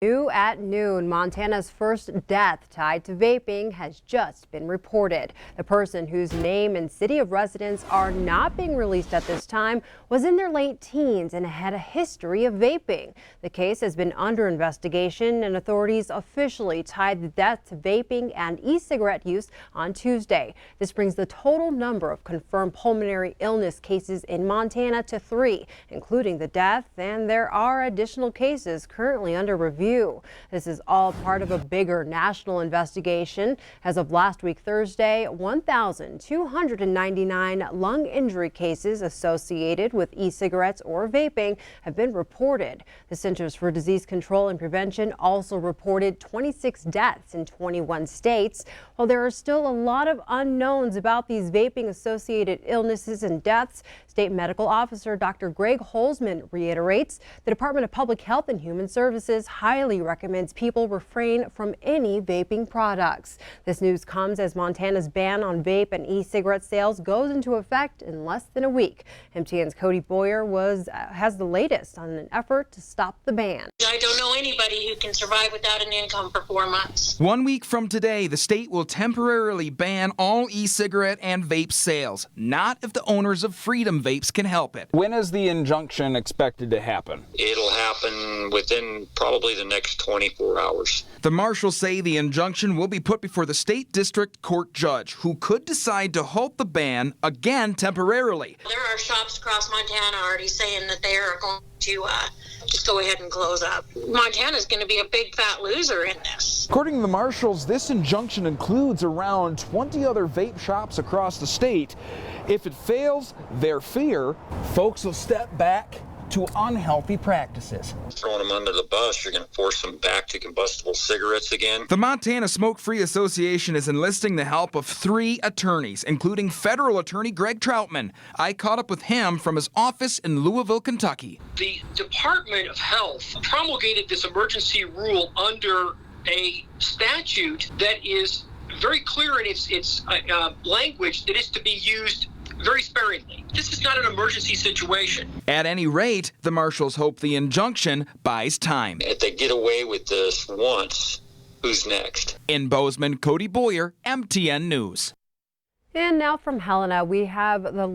New at noon, Montana's first death tied to vaping has just been reported. The person, whose name and city of residence are not being released at this time, was in their late teens and had a history of vaping. The case has been under investigation, and authorities officially tied the death to vaping and e-cigarette use on Tuesday. This brings the total number of confirmed pulmonary illness cases in Montana to 3, including the death, and there are additional cases currently under review. This is all part of a bigger national investigation. As of last week, Thursday, 1,299 lung injury cases associated with e-cigarettes or vaping have been reported. The Centers for Disease Control and Prevention also reported 26 deaths in 21 states. While there are still a lot of unknowns about these vaping-associated illnesses and deaths, State Medical Officer Dr. Greg Holzman reiterates the Department of Public Health and Human Services highly recommends people refrain from any vaping products. This news comes as Montana's ban on vape and e-cigarette sales goes into effect in less than a week. MTN's Cody Boyer has the latest on an effort to stop the ban. I don't know anybody who can survive without an income for 4 months. 1 week from today, the state will temporarily ban all e-cigarette and vape sales, not if the owners of Freedom Vapes can help it. When is the injunction expected to happen? It'll happen within probably the next 24 hours. The marshals say the injunction will be put before the state district court judge, who could decide to halt the ban again temporarily. There are shops across Montana already saying that they are going to just go ahead and close up. Montana's going to be a big fat loser in this. According to the marshals, this injunction includes around 20 other vape shops across the state. If it fails, their fear, folks will step back to unhealthy practices. Throwing them under the bus, you're going to force them back to combustible cigarettes again. The Montana Smoke-Free Association is enlisting the help of 3 attorneys, including federal attorney Greg Troutman. I caught up with him from his office in Louisville, Kentucky. The Department of Health promulgated this emergency rule under a statute that is very clear in its language that is to be used very sparingly. This is not an emergency situation. At any rate, the marshals hope the injunction buys time. If they get away with this once, who's next? In Bozeman, Cody Boyer, MTN News. And now from Helena, we have the